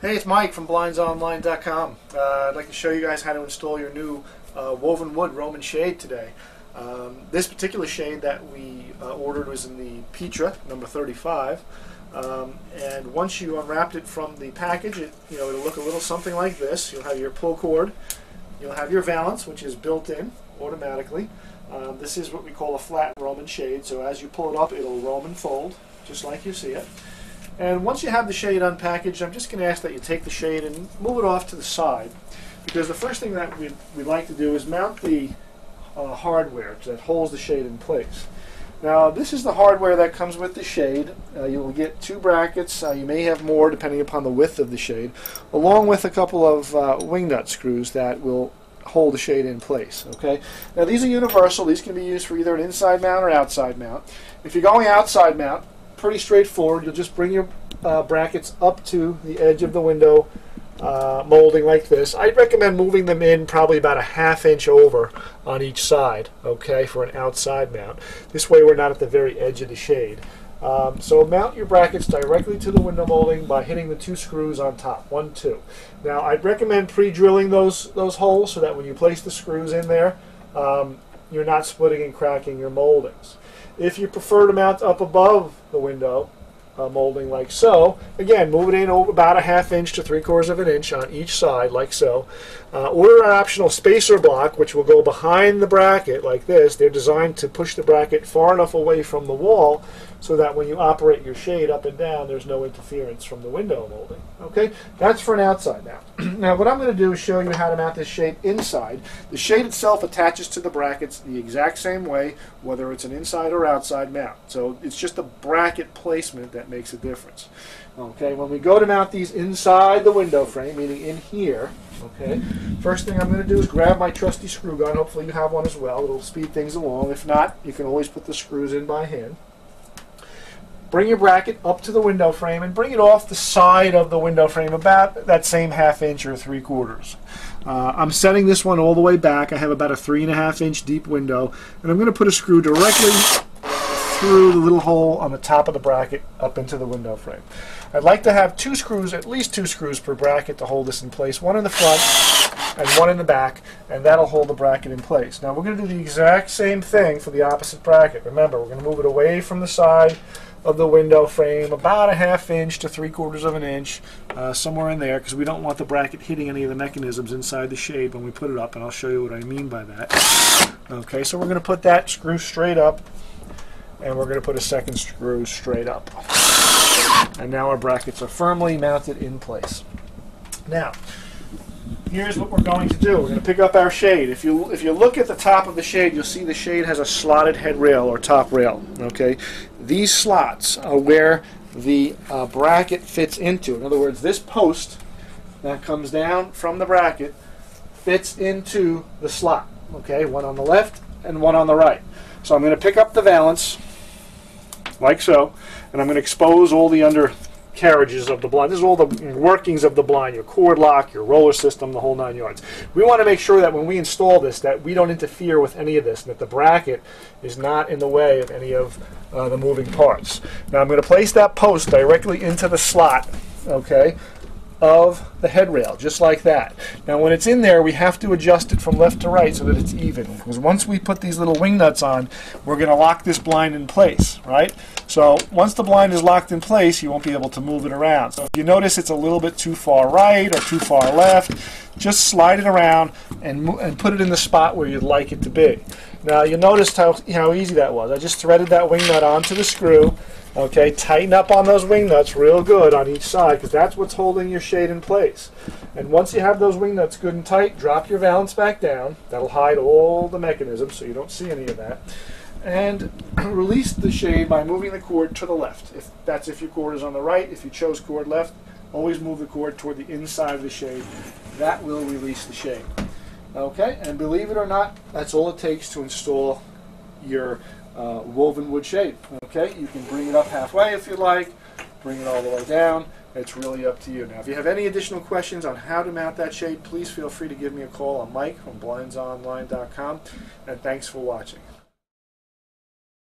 Hey, it's Mike from blindsonline.com. I'd like to show you guys how to install your new woven wood Roman shade today. This particular shade that we ordered was in the Petra, number 35. And once you unwrapped it from the package, it'll look a little something like this. You'll have your pull cord. You'll have your valance, which is built in automatically. This is what we call a flat Roman shade, so as you pull it up, it'll Roman fold, just like you see it. And once you have the shade unpackaged, I'm just going to ask that you take the shade and move it off to the side, because the first thing that we'd like to do is mount the hardware that holds the shade in place. Now, this is the hardware that comes with the shade. You'll get two brackets. You may have more depending upon the width of the shade, along with a couple of wing nut screws that will hold the shade in place. Okay. Now, these are universal. These can be used for either an inside mount or outside mount. If you're going outside mount, pretty straightforward. You'll just bring your brackets up to the edge of the window molding like this. I'd recommend moving them in probably about a ½ inch over on each side, okay, for an outside mount. This way we're not at the very edge of the shade. So mount your brackets directly to the window molding by hitting the two screws on top, 1, 2. Now I'd recommend pre-drilling those holes so that when you place the screws in there, you're not splitting and cracking your moldings. If you prefer to mount up above the window molding like so, again, move it in over about a ½ inch to 3/4 of an inch on each side like so. Order an optional spacer block which will go behind the bracket like this. They're designed to push the bracket far enough away from the wall so that when you operate your shade up and down, there's no interference from the window molding. Okay, that's for an outside mount. Now what I'm going to do is show you how to mount this shade inside. The shade itself attaches to the brackets the exact same way, whether it's an inside or outside mount. So it's just the bracket placement that makes a difference. Okay, when we go to mount these inside the window frame, meaning in here, okay, first thing I'm going to do is grab my trusty screw gun. Hopefully you have one as well. It'll speed things along. If not, you can always put the screws in by hand. Bring your bracket up to the window frame and bring it off the side of the window frame about that same ½ inch or 3/4. I'm setting this one all the way back. I have about a 3½ inch deep window, and I'm going to put a screw directly through the little hole on the top of the bracket up into the window frame. I'd like to have two screws, at least 2 screws per bracket to hold this in place, one in the front and one in the back, and that'll hold the bracket in place. Now we're going to do the exact same thing for the opposite bracket. Remember, we're going to move it away from the side of the window frame about a ½ inch to 3/4 of an inch, somewhere in there, because we don't want the bracket hitting any of the mechanisms inside the shade when we put it up, and I'll show you what I mean by that. Okay, so we're going to put that screw straight up, and we're going to put a second screw straight up. And now our brackets are firmly mounted in place. Now, here's what we're going to do. We're going to pick up our shade. If you look at the top of the shade, you'll see the shade has a slotted head rail or top rail. Okay, these slots are where the bracket fits into. In other words, this post that comes down from the bracket fits into the slot. Okay, one on the left and one on the right. So I'm going to pick up the valance like so, and I'm going to expose all the undercarriages of the blind. This is all the workings of the blind, your cord lock, your roller system, the whole 9 yards. We want to make sure that when we install this that we don't interfere with any of this, and that the bracket is not in the way of any of the moving parts. Now I'm going to place that post directly into the slot, okay, of the head rail, just like that. Now when it's in there, we have to adjust it from left to right so that it's even, because once we put these little wing nuts on, we're going to lock this blind in place, right? So once the blind is locked in place, you won't be able to move it around. So if you notice it's a little bit too far right or too far left, just slide it around and put it in the spot where you'd like it to be. Now you noticed how easy that was. I just threaded that wing nut onto the screw. Okay, tighten up on those wing nuts real good on each side, because that's what's holding your shade in place. And once you have those wing nuts good and tight, drop your valance back down. That'll hide all the mechanisms so you don't see any of that. And release the shade by moving the cord to the left. If your cord is on the right. If you chose cord left, always move the cord toward the inside of the shade. That will release the shade. Okay, and believe it or not, that's all it takes to install your woven wood shade. Okay, you can bring it up halfway if you like, bring it all the way down. It's really up to you. Now, if you have any additional questions on how to mount that shade, please feel free to give me a call. I'm Mike from blindsonline.com, and thanks for watching.